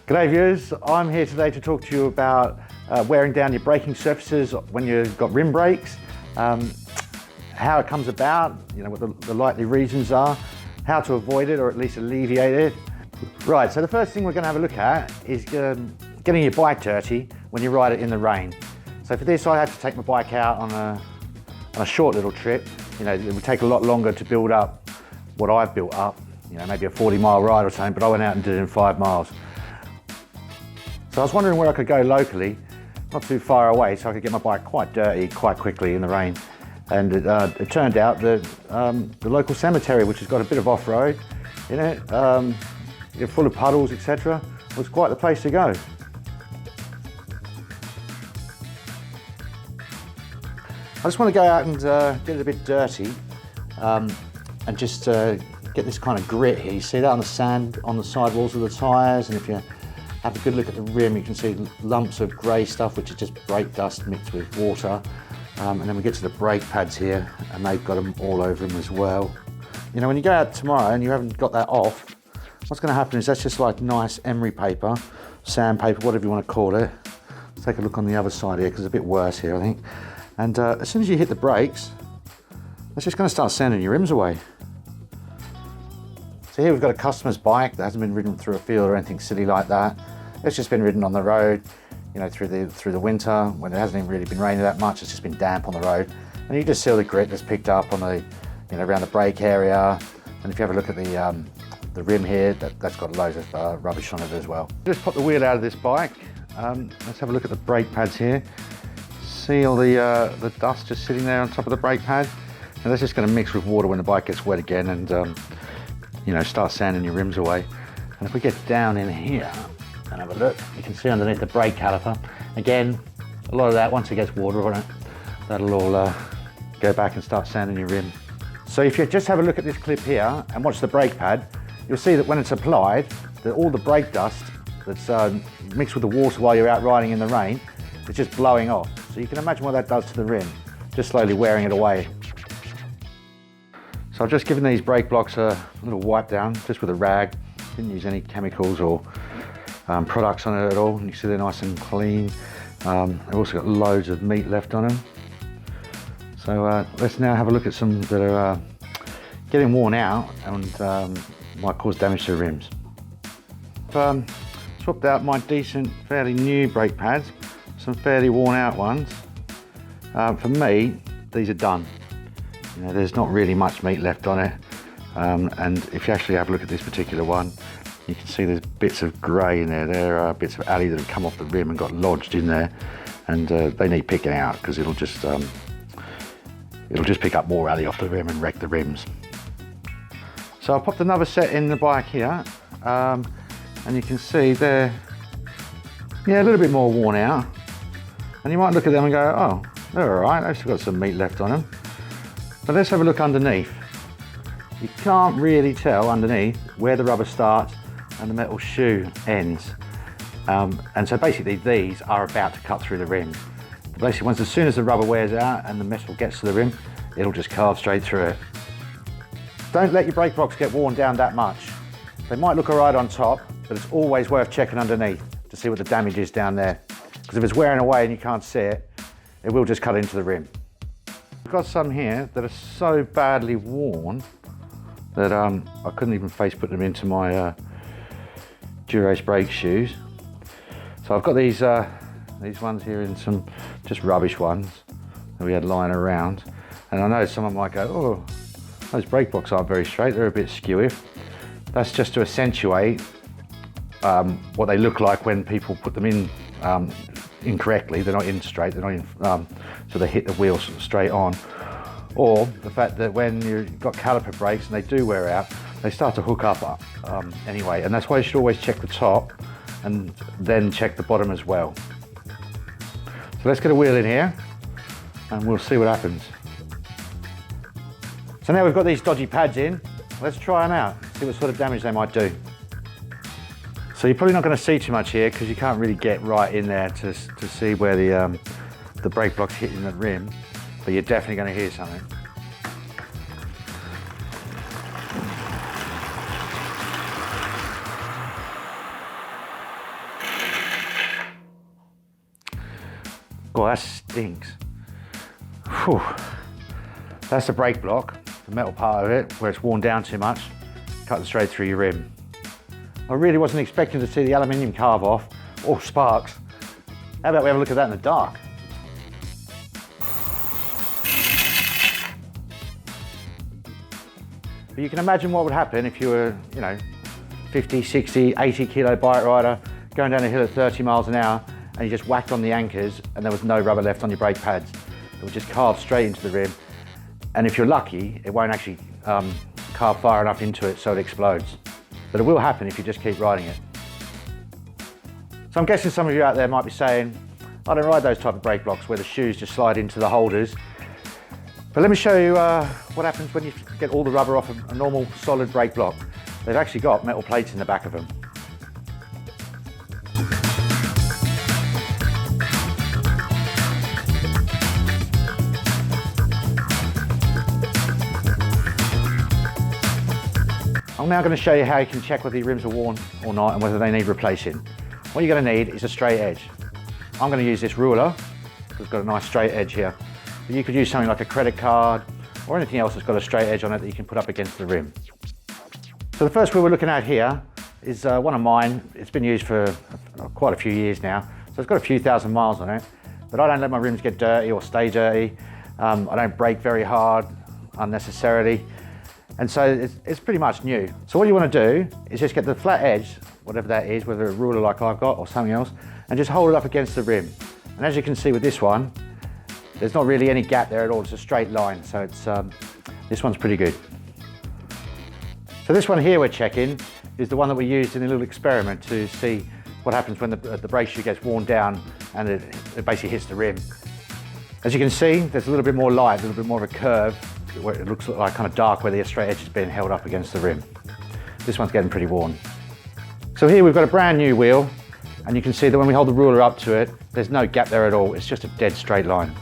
G'day viewers, I'm here today to talk to you about wearing down your braking surfaces when you've got rim brakes, how it comes about, what the likely reasons are, how to avoid it or at least alleviate it. Right, so the first thing we're going to have a look at is getting your bike dirty when you ride it in the rain. So for this I had to take my bike out on a short little trip. It would take a lot longer to build up what I've built up, maybe a 40-mile ride or something, but I went out and did it in 5 miles. So I was wondering where I could go locally, not too far away, so I could get my bike quite dirty quite quickly in the rain. And it turned out that the local cemetery, which has got a bit of off-road in it, full of puddles, etc., was quite the place to go. I just want to go out and get it a bit dirty and just get this kind of grit here. You see that on the sand on the sidewalls of the tyres, and if you have a good look at the rim, you can see lumps of grey stuff, which is just brake dust mixed with water. And then we get to the brake pads here, and they've got them all over them as well. When you go out tomorrow and you haven't got that off, what's going to happen is that's just like nice emery paper, sandpaper, whatever you want to call it. Let's take a look on the other side here, because it's a bit worse here, I think. And as soon as you hit the brakes, that's just going to start sanding your rims away. So here we've got a customer's bike that hasn't been ridden through a field or anything silly like that. It's just been ridden on the road, through the winter when it hasn't even really been raining that much. It's just been damp on the road, and you just see all the grit that's picked up on the, around the brake area. And if you have a look at the rim here, that's got loads of rubbish on it as well. Just pop the wheel out of this bike. Let's have a look at the brake pads here. See all the dust just sitting there on top of the brake pad, and that's just going to mix with water when the bike gets wet again, and start sanding your rims away. And if we get down in here and have a look, you can see underneath the brake caliper, again, a lot of that, once it gets water on it, that'll all go back and start sanding your rim. So if you just have a look at this clip here and watch the brake pad, you'll see that when it's applied, that all the brake dust that's mixed with the water while you're out riding in the rain, it's just blowing off. So you can imagine what that does to the rim, just slowly wearing it away. So I've just given these brake blocks a little wipe down, just with a rag. Didn't use any chemicals or products on it at all. You see they're nice and clean. They've also got loads of meat left on them. So let's now have a look at some that are getting worn out and might cause damage to the rims. I've swapped out my decent, fairly new brake pads, some fairly worn out ones. For me, these are done. There's not really much meat left on it. And if you actually have a look at this particular one, you can see there's bits of grey in there. There are bits of alley that have come off the rim and got lodged in there, and they need picking out, because it'll just pick up more alley off the rim and wreck the rims. So I popped another set in the bike here, and you can see they're a little bit more worn out. And you might look at them and go, oh, they're all right, they've still got some meat left on them. But let's have a look underneath. You can't really tell underneath where the rubber starts and the metal shoe ends. And so basically these are about to cut through the rim. Basically, as soon as the rubber wears out and the metal gets to the rim, it'll just carve straight through it. Don't let your brake box get worn down that much. They might look all right on top, but it's always worth checking underneath to see what the damage is down there. Because if it's wearing away and you can't see it, it will just cut into the rim. I've got some here that are so badly worn that I couldn't even face put them into my Durace brake shoes. So I've got these ones here in some just rubbish ones that we had lying around. And I know someone might go, oh, those brake blocks aren't very straight, they're a bit skewy. That's just to accentuate what they look like when people put them in incorrectly. They're not in straight, they're not in, so they hit the wheel straight on. Or the fact that when you've got caliper brakes and they do wear out, they start to hook up anyway. And that's why you should always check the top and then check the bottom as well. So let's get a wheel in here and we'll see what happens. So now we've got these dodgy pads in, let's try them out, see what sort of damage they might do. So you're probably not going to see too much here because you can't really get right in there to see where the brake block's hitting the rim, but you're definitely going to hear something. Oh, that stinks. Whew. That's the brake block, the metal part of it, where it's worn down too much, cutting straight through your rim. I really wasn't expecting to see the aluminium carve off, or sparks. How about we have a look at that in the dark? But you can imagine what would happen if you were, 50, 60, 80 kilo bike rider, going down a hill at 30 miles an hour, and you just whacked on the anchors and there was no rubber left on your brake pads. It would just carve straight into the rim. And if you're lucky, it won't actually carve far enough into it so it explodes. But it will happen if you just keep riding it. So I'm guessing some of you out there might be saying, I don't ride those type of brake blocks where the shoes just slide into the holders. But let me show you what happens when you get all the rubber off a normal solid brake block. They've actually got metal plates in the back of them. I'm now going to show you how you can check whether your rims are worn or not and whether they need replacing. What you're going to need is a straight edge. I'm going to use this ruler, because it's got a nice straight edge here. But you could use something like a credit card or anything else that's got a straight edge on it that you can put up against the rim. So the first wheel we're looking at here is one of mine. It's been used for quite a few years now, so it's got a few thousand miles on it. But I don't let my rims get dirty or stay dirty. I don't brake very hard unnecessarily. And so it's pretty much new. So what you want to do is just get the flat edge, whatever that is, whether a ruler like I've got or something else, and just hold it up against the rim. And as you can see with this one, there's not really any gap there at all. It's a straight line. So it's this one's pretty good. So this one here we're checking is the one that we used in a little experiment to see what happens when the brake shoe gets worn down and it basically hits the rim. As you can see, there's a little bit more light, a little bit more of a curve, where it looks like kind of dark where the straight edge is being held up against the rim. This one's getting pretty worn. So here we've got a brand new wheel, and you can see that when we hold the ruler up to it, there's no gap there at all. It's just a dead straight line.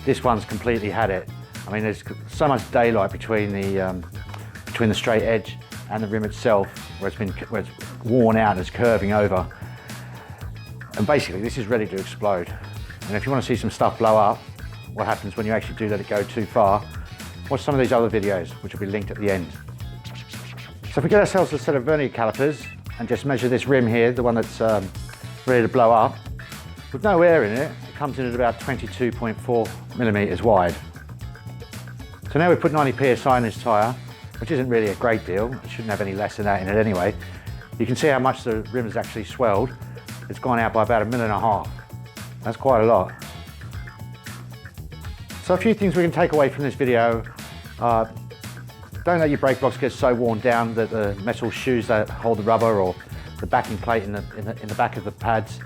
This one's completely had it. I mean, there's so much daylight between the straight edge and the rim itself, where it's worn out and it's curving over. And basically, this is ready to explode. And if you want to see some stuff blow up, what happens when you actually do let it go too far, watch some of these other videos, which will be linked at the end. So if we get ourselves a set of vernier calipers and just measure this rim here, the one that's ready to blow up, with no air in it, it comes in at about 22.4 millimeters wide. So now we put 90 psi in this tyre, which isn't really a great deal. It shouldn't have any less than that in it anyway. You can see how much the rim has actually swelled. It's gone out by about 1.5 mils. That's quite a lot. So a few things we can take away from this video. Don't let your brake blocks get so worn down that the metal shoes that hold the rubber or the backing plate in the back of the pads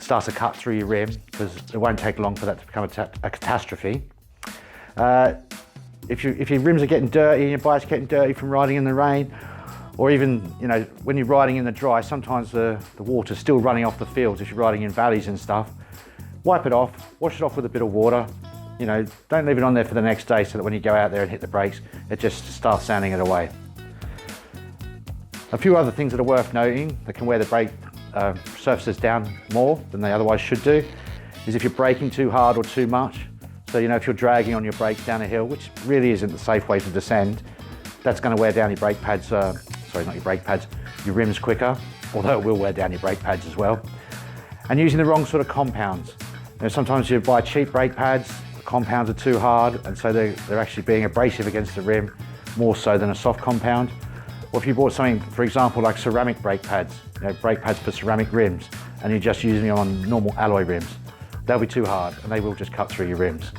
starts to cut through your rim, because it won't take long for that to become a catastrophe. If your rims are getting dirty and your bike's getting dirty from riding in the rain, or even when you're riding in the dry, sometimes the water's still running off the fields if you're riding in valleys and stuff. Wipe it off, wash it off with a bit of water. Don't leave it on there for the next day so that when you go out there and hit the brakes, it just starts sanding it away. A few other things that are worth noting that can wear the brake surfaces down more than they otherwise should do is if you're braking too hard or too much. So if you're dragging on your brakes down a hill, which really isn't the safe way to descend, that's going to wear down your brake pads, sorry, not your brake pads, your rims quicker, although it will wear down your brake pads as well. And using the wrong sort of compounds. Sometimes you buy cheap brake pads, the compounds are too hard, and so they're actually being abrasive against the rim, more so than a soft compound. Or if you bought something, for example, like ceramic brake pads, brake pads for ceramic rims, and you're just using them on normal alloy rims, they'll be too hard and they will just cut through your rims.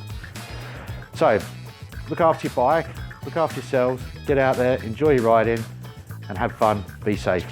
So, look after your bike, look after yourselves, get out there, enjoy your riding, and have fun, be safe.